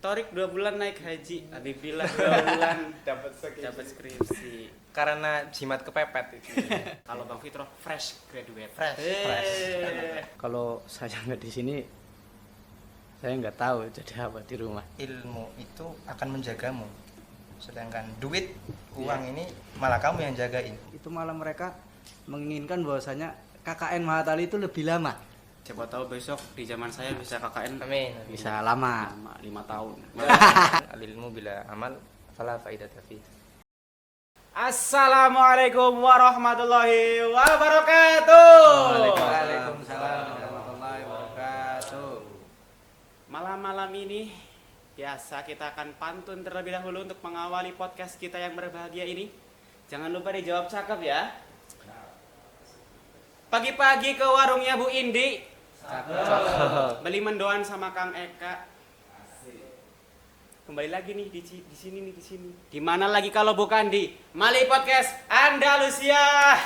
Torik 2 bulan naik haji, Alhamdulillah 2 bulan dapat skripsi. karena jimat kepepet itu. Kalau Bang Fitro fresh graduate. Fresh. Kalau saya nggak di sini, saya nggak tahu jadi apa di rumah. Ilmu itu akan menjagamu, sedangkan duit uang ini malah kamu yang jagain. Itu malah mereka menginginkan bahwasanya KKN Mahatali itu lebih lama. Siapa tahu besok di zaman saya bisa KKN Amin. Bisa lama. 5 tahun. Al-ilmu bila amal fala faidata fi. Assalamualaikum warahmatullahi wabarakatuh. Waalaikumsalam warahmatullahi wabarakatuh. Malam-malam ini biasa kita akan pantun terlebih dahulu untuk mengawali podcast kita yang berbahagia ini. Jangan lupa dijawab cakep ya. Pagi-pagi ke warungnya Bu Indi. Beli mendoan sama Kang Eka. Kembali lagi nih di sini nih di sini. Di mana lagi kalau bukan di Mali Podcast Andalusia.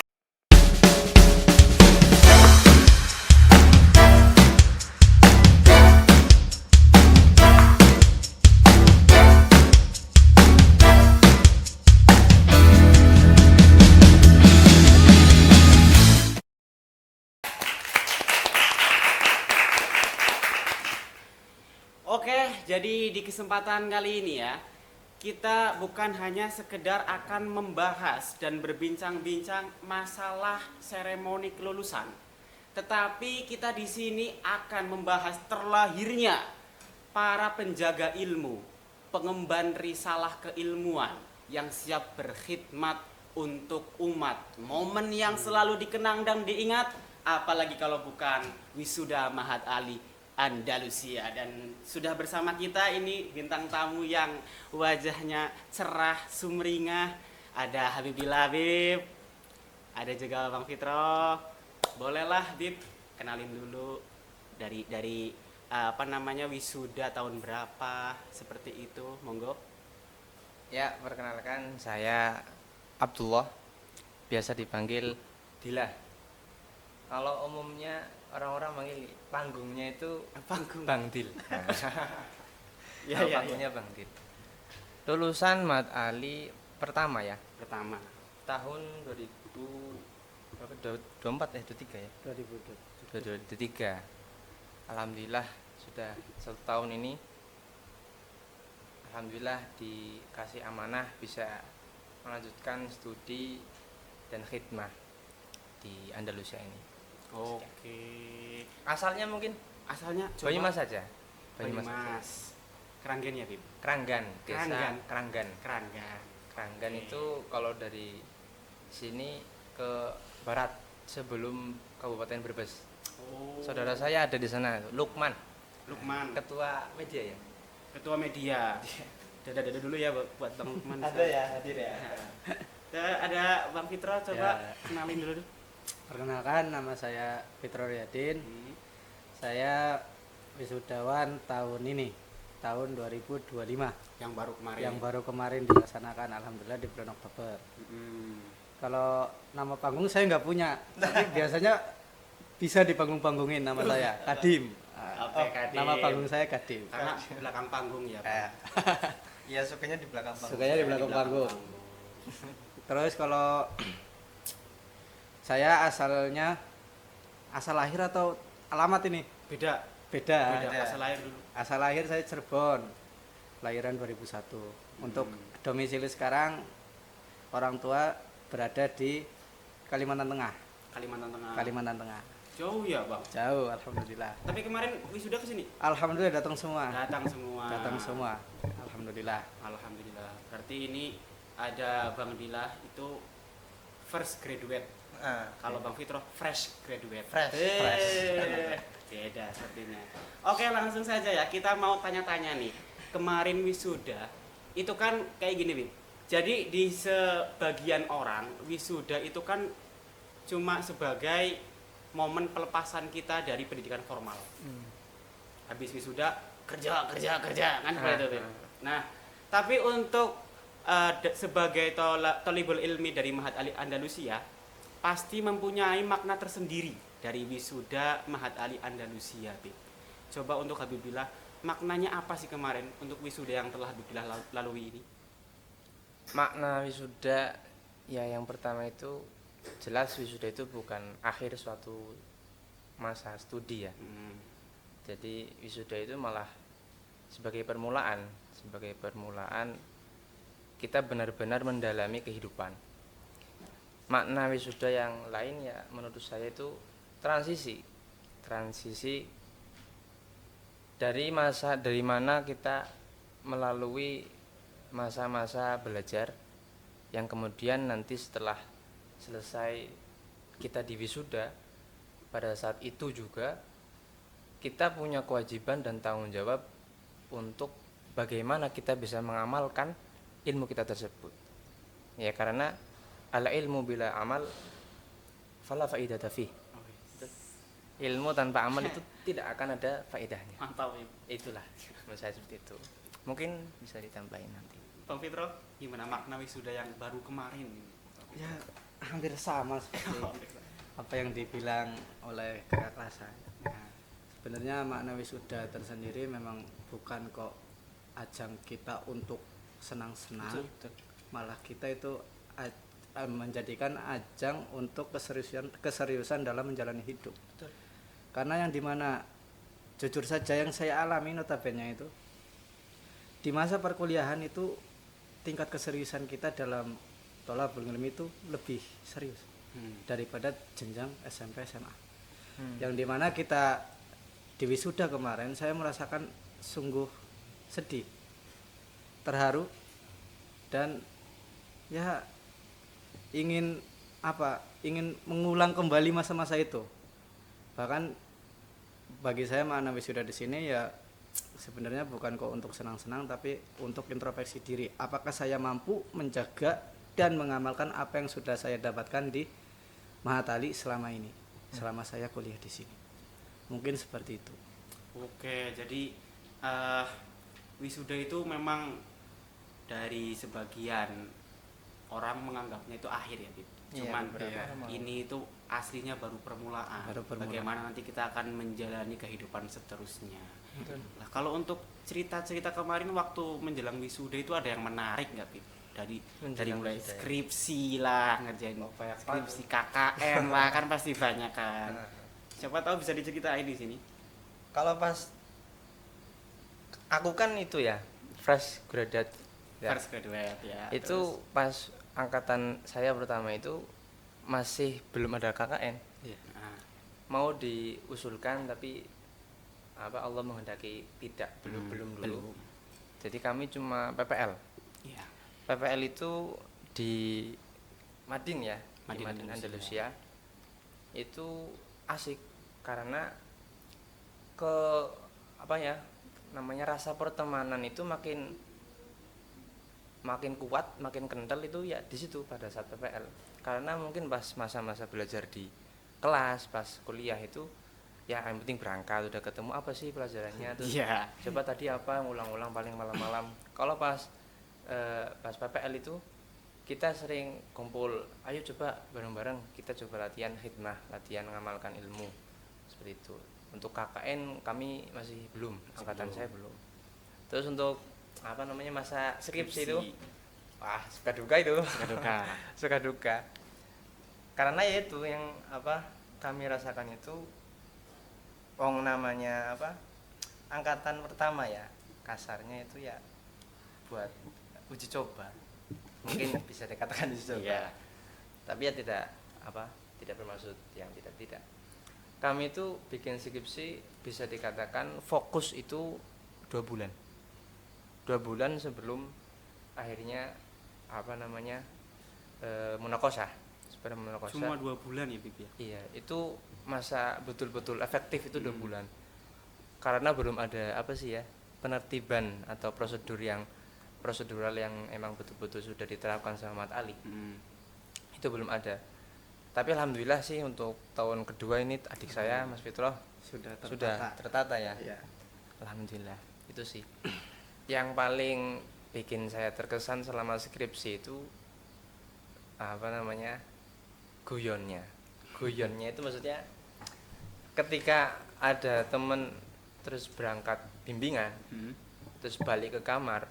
Oke, jadi di kesempatan kali ini ya, kita bukan hanya sekedar akan membahas dan berbincang-bincang masalah seremoni kelulusan, tetapi kita di sini akan membahas terlahirnya para penjaga ilmu, pengemban risalah keilmuan yang siap berkhidmat untuk umat. Momen yang selalu dikenang dan diingat, apalagi kalau bukan wisuda Mahat Ali Andalusia. Dan sudah bersama kita ini bintang tamu yang wajahnya cerah sumringah. Ada Habibillah Habib, ada juga Bang Fitro. Bolehlah Bib, kenalin dulu dari apa namanya, wisuda tahun berapa, seperti itu, monggo. Ya, perkenalkan saya Abdullah, biasa dipanggil Dila. Kalau umumnya orang-orang manggil panggungnya itu Panggung. Bang Dil. Ya, Nama ya, panggungnya Bang Dil. Lulusan Mat Ali pertama ya, Pertama. tahun 2024 23 ya. 2023. Alhamdulillah sudah 1 tahun ini. Alhamdulillah dikasih amanah bisa melanjutkan studi dan khidmah di Andalusia ini. Oke. Asalnya mungkin Asalnya Banyumas saja. Banyumas. Keranggan ya, Bib? Keranggan, desa Keranggan. Keranggan. Keranggan. Keranggan Oke. itu kalau dari sini ke barat sebelum Kabupaten Brebes. Oh. Saudara saya ada di sana, Lukman, Lukman, ketua media ya. ketua media. Dada dulu ya buat Bang Lukman. ya, hadir ya. Ada Bang Fitro, coba Ya. kenalin dulu. Perkenalkan, nama saya Fitro Riyadin. Hmm. Saya wisudawan tahun ini, tahun 2025. Yang baru kemarin. Yang baru kemarin dilaksanakan, alhamdulillah di bulan Oktober. Hmm. Kalau nama panggung saya nggak punya, tapi biasanya bisa dipanggung-panggungin nama saya, Kadim. Oke, Kadim. Nama panggung saya Kadim. Karena belakang panggung ya, Pak. Iya, sukanya di belakang panggung. Sukanya di belakang panggung. Terus kalau saya asalnya, asal lahir atau alamat ini? Beda. Beda. Beda. Asal lahir dulu. Asal lahir saya Cirebon, lahiran 2001. Untuk domisili sekarang orang tua berada di Kalimantan Tengah. Kalimantan Tengah. Kalimantan Tengah. Jauh ya, Bang. Jauh, alhamdulillah. Tapi kemarin wisuda ke sini. Alhamdulillah datang semua. Datang semua. Datang semua. Alhamdulillah. Alhamdulillah. Berarti ini ada Bang Dila itu first graduate. Kalau Bang Fitro fresh graduate. Fresh. Beda sepertinya. Oke, langsung saja ya. Kita mau tanya-tanya nih. Kemarin wisuda itu kan kayak gini, Bim. Jadi di sebagian orang wisuda itu kan cuma sebagai momen pelepasan kita dari pendidikan formal. Habis wisuda kerja kan seperti itu, Bim. Nah, tapi untuk sebagai tolibul ilmi dari Mahat Ali Andalusia pasti mempunyai makna tersendiri dari wisuda Mahat Ali Andalusia, Bib. Coba untuk Habibillah maknanya apa sih kemarin untuk wisuda yang telah lalui ini? Makna wisuda ya yang pertama itu jelas wisuda itu bukan akhir suatu masa studi ya. Jadi wisuda itu malah sebagai permulaan kita benar-benar mendalami kehidupan. Makna wisuda yang lain ya menurut saya itu transisi dari mana kita melalui masa-masa belajar yang kemudian nanti setelah selesai kita diwisuda, pada saat itu juga kita punya kewajiban dan tanggung jawab untuk bagaimana kita bisa mengamalkan ilmu kita tersebut. Ya karena al ilmu bila amal fala faidata fih. Ilmu tanpa amal itu tidak akan ada faedahnya. Mantap ya. Itulah menurut saya seperti itu. Mungkin bisa ditambahin nanti. Bang Fitro, gimana makna wisuda yang baru kemarin? Ya hampir sama seperti apa yang dibilang oleh kakak kelas saya. Nah, sebenarnya makna wisuda tersendiri memang bukan kok ajang kita untuk senang-senang, malah kita itu menjadikan ajang untuk keseriusan dalam menjalani hidup. Betul. Karena yang dimana jujur saja yang saya alami notabene itu di masa perkuliahan itu tingkat keseriusan kita dalam tolabul ilmi itu lebih serius daripada jenjang SMP SMA. Yang dimana kita di wisuda kemarin saya merasakan sungguh sedih, terharu, dan ya ingin mengulang kembali masa-masa itu. Bahkan bagi saya makna wisuda di sini ya sebenarnya bukan kok untuk senang-senang, tapi untuk introspeksi diri. Apakah saya mampu menjaga dan mengamalkan apa yang sudah saya dapatkan di Mahatali selama ini, selama saya kuliah di sini. Mungkin seperti itu. Oke, jadi wisuda itu memang dari sebagian orang menganggapnya itu akhir ya, Bib. Cuman ini itu aslinya baru permulaan. Bagaimana nanti kita akan menjalani kehidupan seterusnya. Nah, kalau untuk cerita-cerita kemarin waktu menjelang wisuda itu ada yang menarik nggak, Bib? Dari mulai skripsi lah, ngerjain skripsi KKN lah, kan pasti banyak kan. Siapa tahu bisa diceritain di sini. Kalau pas aku kan itu ya fresh graduate ya. First graduate ya. Itu pas angkatan saya pertama itu masih belum ada KKN. Nah, Mau diusulkan tapi Allah menghendaki belum dulu. Jadi kami cuma PPL. iya. PPL itu di Madin ya, di Madin Madin Andalusia. Itu asik karena rasa pertemanan itu makin kuat, makin kental itu ya di situ pada saat PPL. Karena mungkin pas masa-masa belajar di kelas, pas kuliah itu ya yang penting berangkat udah ketemu apa sih pelajarannya terus coba tadi apa ngulang-ulang paling malam-malam. Kalau pas PPL itu kita sering kumpul, ayo coba bareng-bareng kita coba latihan khidmah, latihan mengamalkan ilmu seperti itu. Untuk KKN kami masih belum, angkatan saya belum. Terus untuk masa skripsi itu wah suka duka itu suka duka karena ya itu yang kami rasakan itu namanya angkatan pertama ya, kasarnya itu ya buat uji coba, mungkin bisa dikatakan uji coba. Tapi ya tidak bermaksud yang tidak. Kami itu bikin skripsi bisa dikatakan fokus itu 2 bulan. 2 bulan sebelum akhirnya munakosah. Cuma 2 bulan ya, Bib ya. Iya, itu masa betul-betul efektif itu 2 bulan. Karena belum ada penertiban atau prosedural yang emang betul-betul sudah diterapkan sama Mat Ali. Itu belum ada. Tapi alhamdulillah sih untuk tahun kedua ini adik saya Mas Fitro sudah tertata ya. Iya. Alhamdulillah. Itu sih. Yang paling bikin saya terkesan selama skripsi itu guyonnya itu maksudnya ketika ada temen terus berangkat bimbingan, terus balik ke kamar,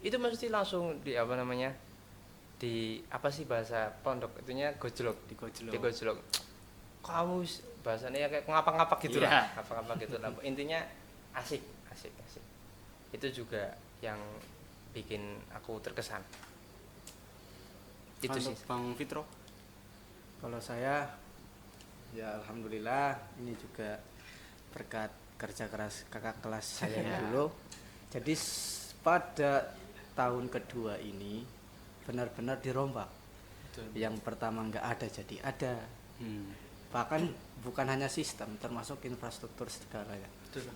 itu mesti langsung di apa namanya, di apa sih bahasa pondok itunya, gojlok, digojlok. Kamu bahasanya ya kayak ngapa-ngapa gitu lah, ngapa-ngapa gitu lah. Intinya asik. Itu juga yang bikin aku terkesan. Itu sih. Bang Fitro. Kalau saya ya alhamdulillah ini juga berkat kerja keras kakak kelas saya yang dulu. Jadi pada tahun kedua ini benar-benar dirombak. Betul. Yang pertama nggak ada jadi ada. Bahkan bukan hanya sistem, termasuk infrastruktur segalanya. Betul.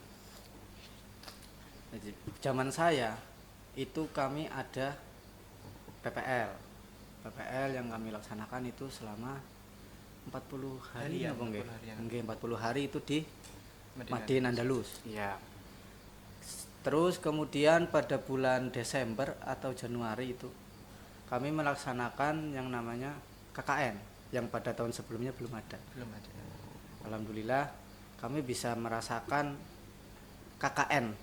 Jadi zaman saya itu kami ada PPL yang kami laksanakan itu selama 40 hari Harian, apa enggak? 40 harian. Enggak, 40 hari itu di Madinah. Madinah Andalus. Iya. Terus kemudian pada bulan Desember atau Januari itu kami melaksanakan yang namanya KKN yang pada tahun sebelumnya belum ada. Belum ada. Alhamdulillah kami bisa merasakan KKN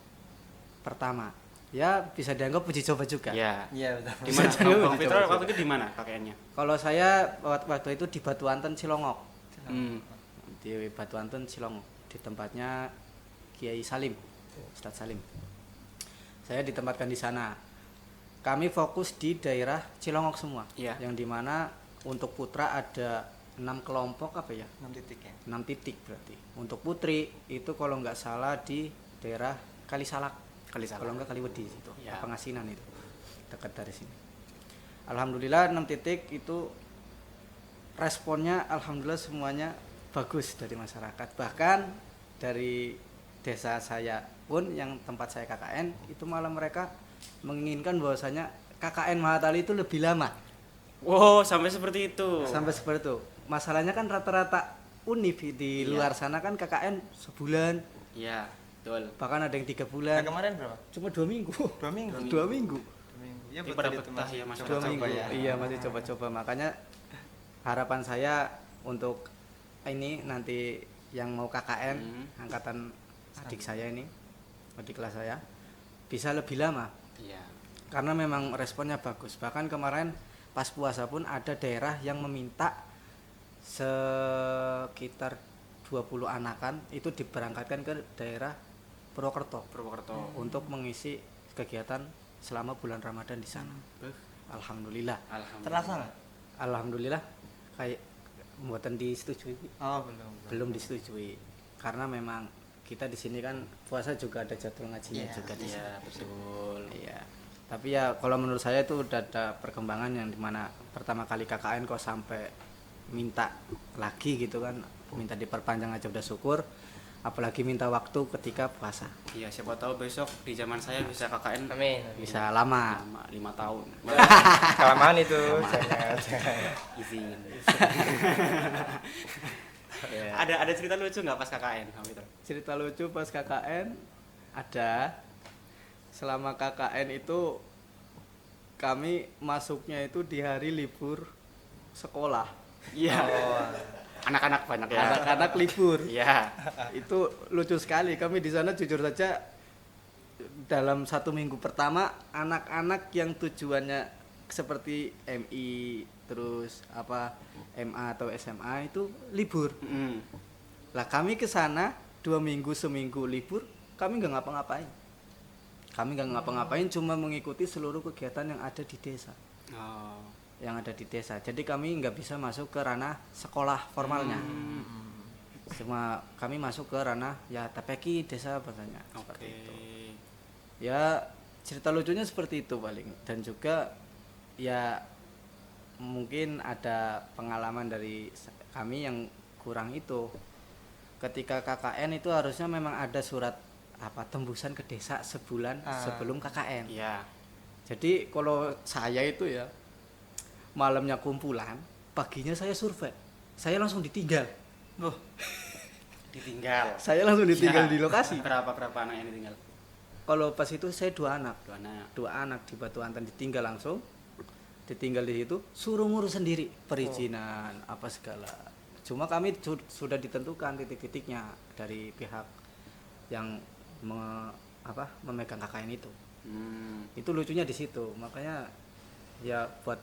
pertama. Ya bisa dianggap uji coba juga. Iya. Iya, betul. Di mana? Bisa Bang Fitro coba-coba. waktu itu di mana KKN-nya? Kalau saya waktu itu di Batu Anten Cilongok. Di Batu Anten Cilongok di tempatnya Kiai Salim, Ustadz Salim. Saya ditempatkan di sana. Kami fokus di daerah Cilongok semua. Iya. Yang dimana untuk putra ada 6 kelompok apa ya? 6 titik ya. 6 titik berarti. Untuk putri itu kalau nggak salah di daerah Kalisalak. Kalau nggak Kaliwedi itu. Ya. Pengasinan itu. Dekat dari sini. Alhamdulillah 6 titik itu responnya alhamdulillah semuanya bagus dari masyarakat. Bahkan dari desa saya pun yang tempat saya KKN itu malah mereka menginginkan bahwasanya KKN Mahatali itu lebih lama. Wow, sampai seperti itu. Sampai seperti itu. Masalahnya kan rata-rata univ di luar sana kan KKN sebulan, Iya, betul. bahkan ada yang 3 Nah, bulan. kemarin berapa? Cuma 2 minggu. 2 minggu. 2 minggu. 2 minggu. Ya Ini betul pada itu betah masih ya, Mas. 2 minggu. ya. Iya, masih coba-coba. Makanya harapan saya untuk ini nanti yang mau KKN angkatan adik saya ini, adik kelas saya bisa lebih lama. Iya. Karena memang responnya bagus. Bahkan kemarin pas puasa pun ada daerah yang meminta sekitar 20 anakan itu diberangkatkan ke daerah Purwokerto untuk mengisi kegiatan selama bulan Ramadan di sana. Alhamdulillah. Terlaksana? Alhamdulillah kayak buatan disetujui. Oh, Belum disetujui. Karena memang kita di sini kan puasa juga ada jadwal ngajinya juga di sini. Iya, betul. Iya. Tapi ya kalau menurut saya itu udah ada perkembangan yang dimana pertama kali KKN kok sampai minta lagi gitu kan, minta diperpanjang aja udah syukur, apalagi minta waktu ketika puasa. Iya, siapa tahu besok di zaman saya bisa KKN Amin. Bisa lama. 5 tahun. Kelamaan itu. Jangan. Izin. Ya. Ada cerita lucu nggak pas KKN, Bang Fitro? Cerita lucu pas KKN ada. Selama KKN itu kami masuknya itu di hari libur sekolah. Iya. Anak-anak banyak ya. Anak-anak libur. Iya. Itu lucu sekali. Kami di sana jujur saja dalam 1 minggu pertama anak-anak yang tujuannya seperti MI terus apa MA atau SMA itu libur. Lah kami ke sana 2 minggu seminggu libur, kami nggak ngapa-ngapain. Kami nggak ngapa-ngapain, cuma mengikuti seluruh kegiatan yang ada di desa. Oh. Yang ada di desa. Jadi kami nggak bisa masuk ke ranah sekolah formalnya. Cuma kami masuk ke ranah ya TPQ desa bahasanya. Seperti Oke. itu. Ya cerita lucunya seperti itu paling. Dan juga ya mungkin ada pengalaman dari kami yang kurang itu. Ketika KKN itu harusnya memang ada surat apa tembusan ke desa sebulan sebelum KKN. Iya. Jadi kalau saya itu ya malamnya kumpulan, paginya saya survei. Saya langsung ditinggal. Ditinggal. Saya langsung ditinggal Ya. di lokasi. Berapa anak yang ditinggal? Kalau pas itu saya 2 anak. 2 anak. 2 anak di Batu Anten ditinggal langsung. Ditinggal di situ, suruh ngurus sendiri perizinan apa segala. Cuma kami sudah ditentukan titik-titiknya dari pihak yang memegang KKN itu. Hmm. Itu lucunya di situ, makanya ya buat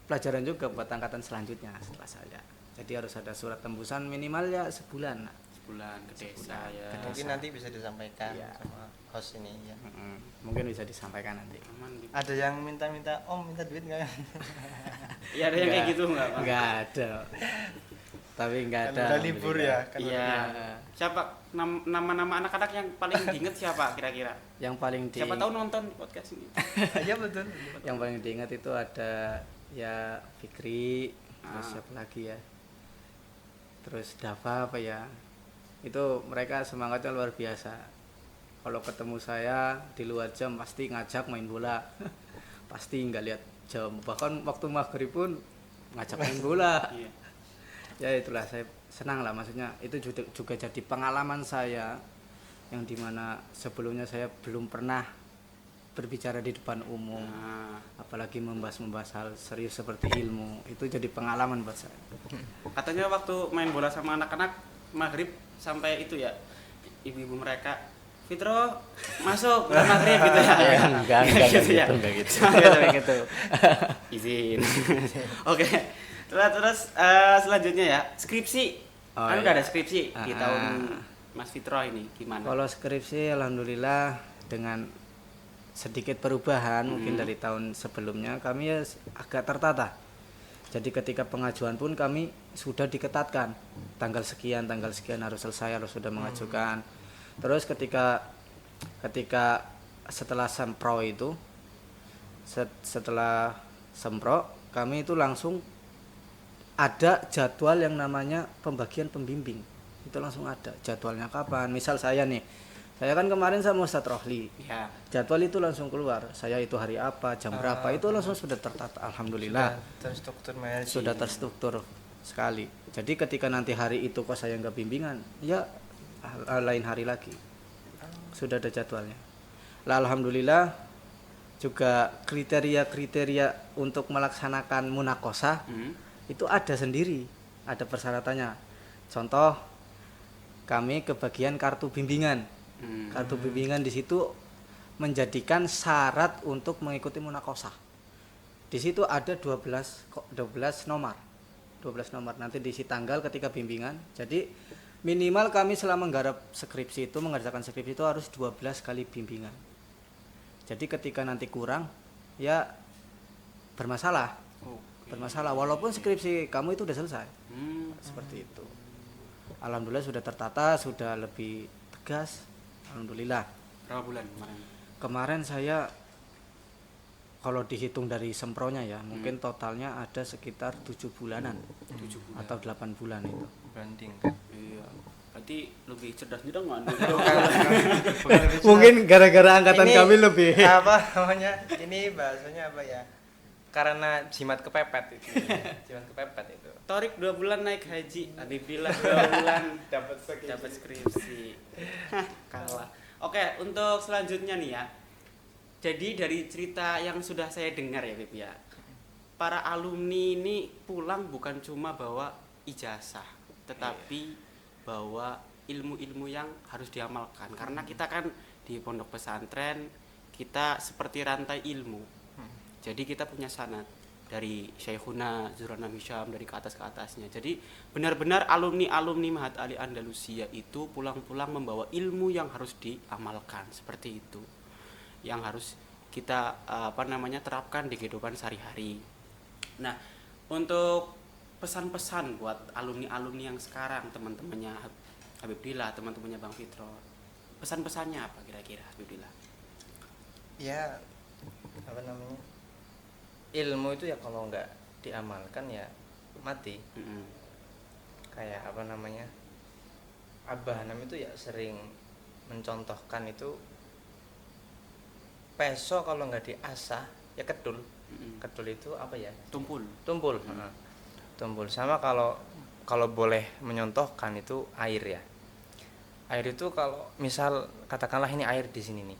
pelajaran juga buat angkatan selanjutnya setelah saya. Jadi harus ada surat tembusan minimal ya sebulan. Sebulan ke desa ya. Mungkin nanti bisa disampaikan Iya. sama host ini ya. Mungkin bisa disampaikan nanti. Aman gitu. Ada yang minta-minta, Om minta duit nggak? Iya ada yang kayak gitu nggak Pak? Enggak ada. Tapi enggak Kan ada. udah libur ya. Kan Iya. Siapa nama-nama anak-anak yang paling diinget siapa kira-kira? Yang paling Siapa tahu nonton podcast ini. Iya betul. yang paling diingat itu ada ya Fikri, terus siapa lagi ya? Terus Dava apa ya? Itu mereka semangatnya luar biasa. Kalau ketemu saya di luar jam pasti ngajak main bola. Pasti nggak lihat jam. Bahkan waktu maghrib pun ngajak main bola. Iya. Ya itulah saya senang lah, maksudnya itu juga jadi pengalaman saya yang dimana sebelumnya saya belum pernah berbicara di depan umum, Nah, apalagi membahas hal serius seperti ilmu. Itu jadi pengalaman buat saya. katanya waktu main bola sama anak-anak maghrib sampai itu ya ibu-ibu mereka Fitro masuk bola maghrib gitu ya. enggak Gitu ya? enggak gitu. Sampai gitu. Izin. Oke. Terus selanjutnya ya skripsi. Oh, Kan iya. udah ada skripsi di Ah. tahun Mas Fitro ini gimana? Kalau skripsi alhamdulillah dengan sedikit perubahan mungkin dari tahun sebelumnya kami ya agak tertata. Jadi ketika pengajuan pun kami sudah diketatkan tanggal sekian harus selesai, harus sudah mengajukan. Terus ketika setelah sempro itu setelah sempro kami itu langsung ada jadwal yang namanya pembagian pembimbing. Itu langsung ada jadwalnya kapan. Misal saya nih, saya kan kemarin sama Ustadz Rohli, Ya. jadwal itu langsung keluar, saya itu hari apa, jam berapa, itu langsung sudah tertata, alhamdulillah Terstruktur Mas. sudah terstruktur sekali. Jadi ketika nanti hari itu kok saya nggak bimbingan, ya lain hari lagi sudah ada jadwalnya. Lah alhamdulillah juga kriteria untuk melaksanakan munakosah itu ada sendiri, ada persyaratannya. Contoh kami kebagian kartu bimbingan. Kartu bimbingan di situ menjadikan syarat untuk mengikuti munakosah. Di situ ada 12 nomor. 12 nomor nanti diisi tanggal ketika bimbingan. Jadi minimal kami selama mengerjakan skripsi itu harus 12 kali bimbingan. Jadi ketika nanti kurang ya bermasalah. Bermasalah walaupun skripsi kamu itu udah selesai. Seperti itu. Alhamdulillah sudah tertata, sudah lebih tegas. Alhamdulillah. Berapa bulan kemarin? Kemarin saya kalau dihitung dari sempronya ya, mungkin totalnya ada sekitar 7 bulanan. 7 bulan. Atau 8 bulan itu. Banding. Iya. Berarti lebih cerdas juga nggak? Mungkin gara-gara angkatan Ini kami lebih. apa namanya? Ini bahasanya apa ya? Karena jimat kepepet itu. Jimat kepepet itu. Torik 2 bulan naik haji, Habibullah 2 bulan dapat skripsi. Hah, kalah. Oke, untuk selanjutnya nih ya. Jadi dari cerita yang sudah saya dengar ya Bib ya, para alumni ini pulang bukan cuma bawa ijazah, tetapi bawa ilmu-ilmu yang harus diamalkan. Karena kita kan di pondok pesantren, kita seperti rantai ilmu. Jadi kita punya sanad dari Syekhuna Zurana Hisham dari ke atasnya. Jadi benar-benar alumni Mahat Ali Andalusia itu pulang-pulang membawa ilmu yang harus diamalkan seperti itu. Yang harus kita terapkan di kehidupan sehari-hari. Nah, untuk pesan-pesan buat alumni-alumni yang sekarang, teman-temannya Habib Dila, teman-temannya Bang Fitro, pesan-pesannya apa kira-kira Habib Dila? Ya apa namanya? Ilmu itu ya kalau nggak diamalkan ya mati. Mm-mm. Kayak apa namanya, Abah Hanam itu ya sering mencontohkan itu peso kalau nggak diasah ya kedul. Kedul itu apa ya? Tumpul. Heeh. Tumpul. Sama kalau boleh menyontohkan itu air ya. Air itu kalau misal katakanlah ini air di sini nih,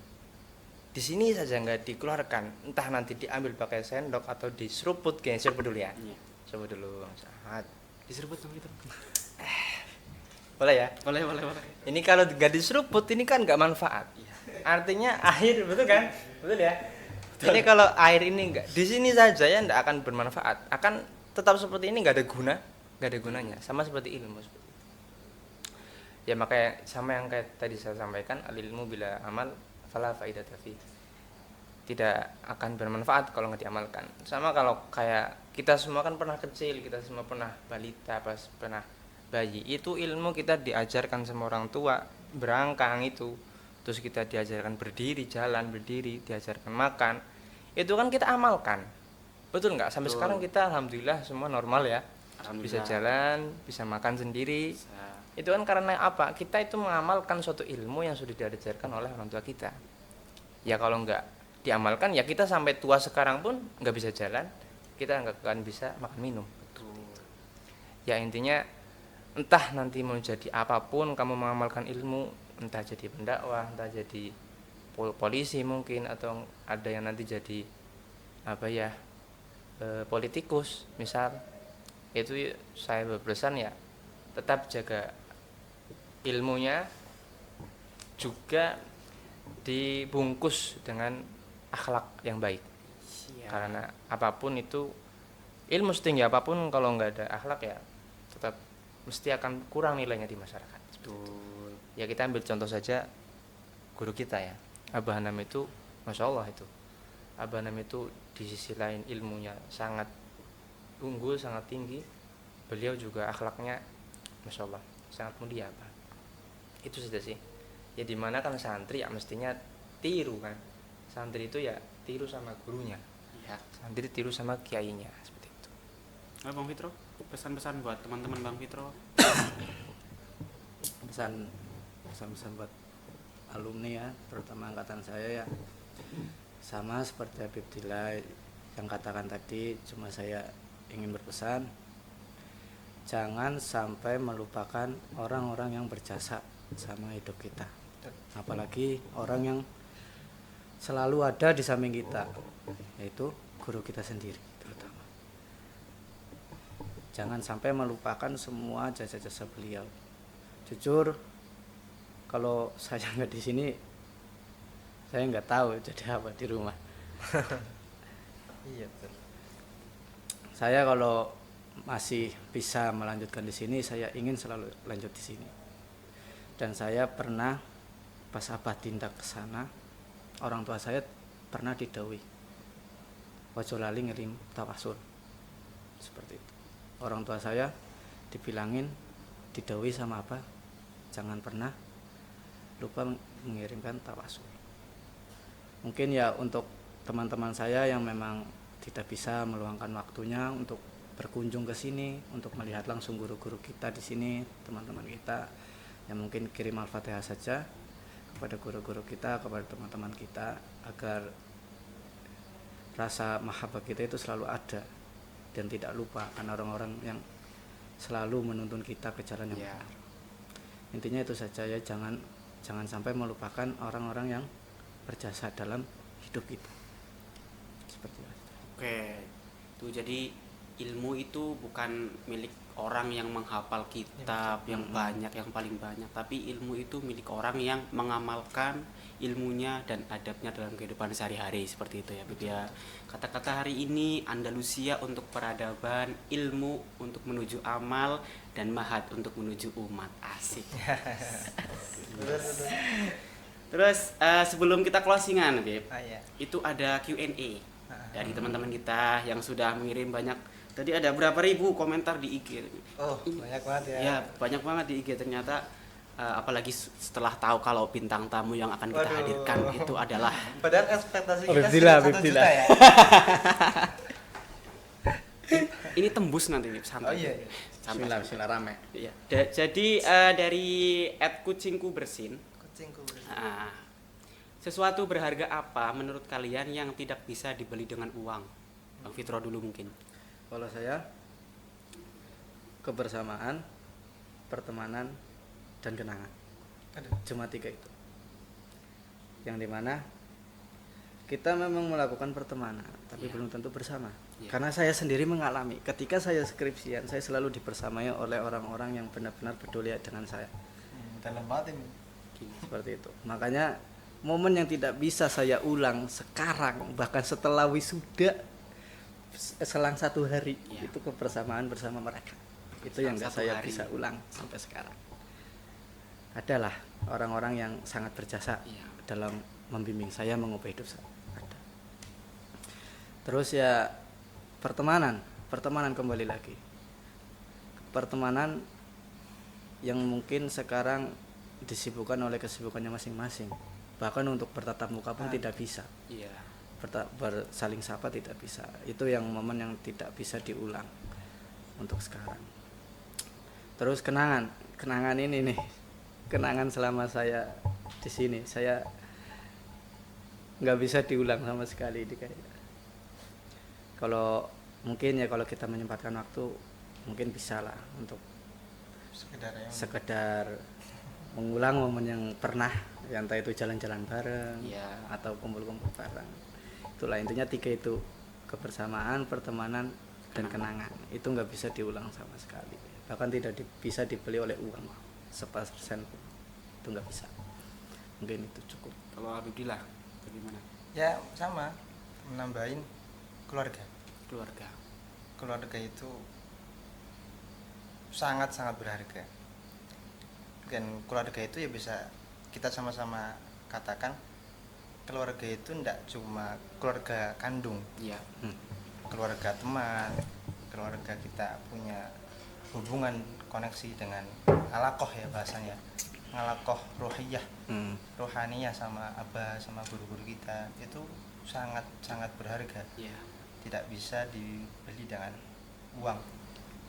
di sini saja nggak dikeluarkan, entah nanti diambil pakai sendok atau diseruput, kayak seruput dulu ya. Iya. Seruput dulu. Saat Diseruput Bang Fitro. boleh ya. Boleh. Ini kalau nggak diseruput ini kan nggak manfaat. Iya. Artinya air, betul kan? Betul ya. Ini kalau air ini enggak di sini saja ya enggak akan bermanfaat, akan tetap seperti ini, enggak ada gunanya. Sama seperti ilmu seperti itu. Ya makanya sama yang kayak tadi saya sampaikan, al ilmu bila amal fala faidata fi. Tidak akan bermanfaat kalau nggak diamalkan. Sama kalau kayak kita semua kan pernah kecil, kita semua pernah balita, pernah bayi. Itu ilmu kita diajarkan sama orang tua, berangkang itu. Terus kita diajarkan berdiri, jalan, berdiri, diajarkan makan. Itu kan kita amalkan. Betul nggak? Sampai sekarang kita alhamdulillah semua normal ya. Bisa jalan, bisa makan sendiri. Itu kan karena apa? Kita itu mengamalkan suatu ilmu yang sudah diajarkan oleh orang tua kita. Ya kalau nggak diamalkan ya kita sampai tua sekarang pun nggak bisa jalan, kita nggak akan bisa makan minum. Ya intinya entah nanti mau jadi apapun kamu mengamalkan ilmu, entah jadi pendakwah, entah jadi polisi mungkin, atau ada yang nanti jadi apa ya, politikus misal, itu saya berpesan ya tetap jaga ilmunya, juga dibungkus dengan akhlak yang baik. Karena apapun itu, ilmu setinggi apapun kalau nggak ada akhlak ya tetap mesti akan kurang nilainya di masyarakat. Betul. Ya kita ambil contoh saja guru kita ya, Abah Hanam itu Masya Allah itu, Abah Hanam itu di sisi lain ilmunya sangat unggul, sangat tinggi, beliau juga akhlaknya Masya Allah sangat mulia Abah. Itu saja sih ya, dimana kan santri ya mestinya tiru kan, santri itu ya tiru sama gurunya ya, santri tiru sama kiainya, seperti itu. Bang Fitro, pesan-pesan buat teman-teman Bang Fitro. pesan buat alumni ya, terutama angkatan saya ya, sama seperti Habib Dila yang katakan tadi. Cuma saya ingin berpesan, jangan sampai melupakan orang-orang yang berjasa sama hidup kita, apalagi orang yang selalu ada di samping kita, yaitu guru kita sendiri terutama. Jangan sampai melupakan semua jasa-jasa beliau. Jujur, kalau saya nggak di sini, saya nggak tahu jadi apa di rumah. Iya betul. Saya kalau masih bisa melanjutkan di sini, saya ingin selalu lanjut di sini. Dan saya pernah pas Abah tindak ke sana, orang tua saya pernah didhawuhi, ojo lali ngirim tawasul. Seperti itu. Orang tua saya dibilangin, didhawuhi sama apa? Jangan pernah lupa mengirimkan tawasul. Mungkin ya untuk teman-teman saya yang memang tidak bisa meluangkan waktunya untuk berkunjung ke sini, untuk melihat langsung guru-guru kita di sini, teman-teman kita, yang mungkin kirim Al-Fatihah saja kepada guru-guru kita, kepada teman-teman kita, agar rasa mahabbah kita itu selalu ada dan tidak lupa karena orang-orang yang selalu menuntun kita ke jalan yang benar. Intinya itu saja ya, jangan sampai melupakan orang-orang yang berjasa dalam hidup kita. Seperti itu. Oke, tuh jadi ilmu itu bukan milik orang yang menghafal kitab yang banyak, yang paling banyak, tapi ilmu itu milik orang yang mengamalkan ilmunya dan adabnya dalam kehidupan sehari-hari, seperti itu ya Bib ya. Kata-kata hari ini, Andalusia untuk peradaban, ilmu untuk menuju amal, dan Mahat untuk menuju umat. Asik. Terus sebelum kita closingan Bib, Iya. itu ada Q&A dari teman-teman kita yang sudah mengirim banyak. Tadi ada berapa ribu komentar di IG. Oh, banyak banget ya. Ya, banyak banget di IG ternyata. Apalagi setelah tahu kalau bintang tamu yang akan kita hadirkan itu adalah, Padahal ekspektasi kita Habib 1 Dila. juta ya. ini tembus nanti Bib, santai. Oh iya. Santai. Bismillah rame. Iya. Jadi dari @kucingku bersin, Kucingku. sesuatu berharga apa menurut kalian yang tidak bisa dibeli dengan uang? Bang Fitro dulu mungkin. Kalau saya, kebersamaan, pertemanan, dan kenangan. Aduh. Cuma 3 itu. Yang dimana kita memang melakukan pertemanan, tapi belum tentu bersama. Karena saya sendiri mengalami, ketika saya skripsian, saya selalu dibersamai oleh orang-orang yang benar-benar peduli dengan saya. Dalam banget ini. Seperti itu. Makanya momen yang tidak bisa saya ulang sekarang, bahkan setelah wisuda selang 1 hari, Ya. itu kebersamaan bersama mereka. Itu yang nggak Selang 1 saya hari. bisa ulang sampai sekarang. Adalah orang-orang yang sangat berjasa Iya. dalam membimbing saya mengubah hidup saya. Ada. Terus ya pertemanan kembali lagi. Pertemanan yang mungkin sekarang disibukkan oleh kesibukannya masing-masing. Bahkan untuk bertatap muka pun tidak bisa. Iya. Bersaling sapa tidak bisa. Itu yang momen yang tidak bisa diulang untuk sekarang. Terus kenangan ini nih, kenangan selama saya di sini, saya nggak bisa diulang sama sekali ini kayaknya. Kalau mungkin ya kalau kita menyempatkan waktu mungkin bisa lah untuk sekedar mengulang momen yang pernah, ya entah itu jalan-jalan bareng Iya. atau kumpul-kumpul bareng. Itulah intinya 3 itu, kebersamaan, pertemanan, dan kenangan. Itu nggak bisa diulang sama sekali, bahkan tidak bisa dibeli oleh uang 1% pun. Itu nggak bisa. Mungkin itu cukup. Kalau Habibullah bagaimana? Ya sama, menambahin keluarga. Keluarga itu sangat-sangat berharga. Dan keluarga itu ya bisa kita sama-sama katakan, keluarga itu tidak cuma keluarga kandung, Iya. keluarga teman, keluarga kita punya hubungan koneksi dengan alakoh ya bahasanya, alakoh rohiyah, rohaniyah sama abah sama guru-guru kita itu sangat berharga. Iya. Tidak bisa dibeli dengan uang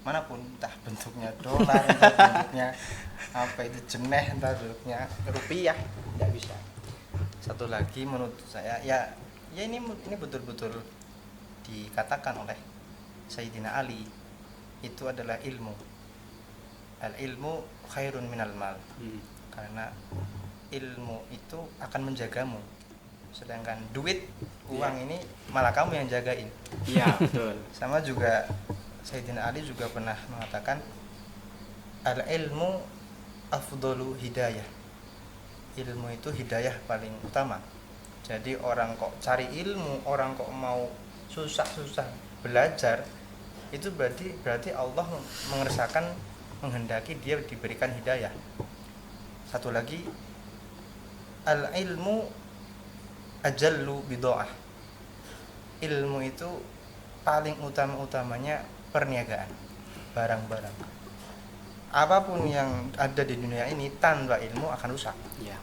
manapun, entah bentuknya dolar, entah bentuknya apa itu jeneh, entah bentuknya rupiah, tidak bisa. Satu lagi menurut saya ya ini betul-betul dikatakan oleh Sayyidina Ali, itu adalah ilmu. Al ilmu khairun minal mal. Karena ilmu itu akan menjagamu, sedangkan duit, uang ini malah kamu yang jagain. Iya, betul. Sama juga Sayyidina Ali juga pernah mengatakan, al ilmu afdalu hidayah. Ilmu itu hidayah paling utama. Jadi orang kok cari ilmu, orang kok mau susah-susah belajar, itu berarti Allah mengersakakan, menghendaki dia diberikan hidayah. Satu lagi, al ilmu ajallu bidoah. Ilmu itu paling utamanya perniagaan, barang-barang. Apapun yang ada di dunia ini tanpa ilmu akan rusak. Iya.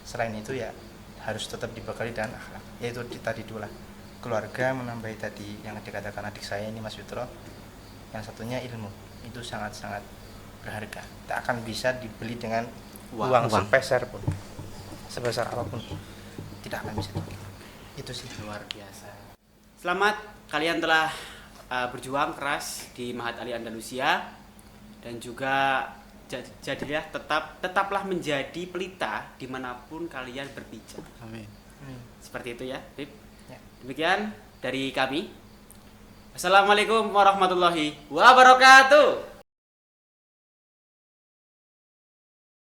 Selain itu ya harus tetap dibekali dengan akhlak. Yaitu tadi dua lah, keluarga, menambahi tadi yang dikatakan adik saya ini Mas Yutro. Yang satunya ilmu. Itu sangat-sangat berharga. Tak akan bisa dibeli dengan uang sepeser pun, sebesar apapun, tidak akan bisa dibeli. Itu sih Luar biasa. Selamat, kalian telah berjuang keras di Mahat Ali Andalusia, dan juga jadilah tetaplah menjadi pelita dimanapun kalian berpijak. Amin. Seperti itu ya, Bib. Ya. Demikian dari kami. Assalamualaikum warahmatullahi wabarakatuh.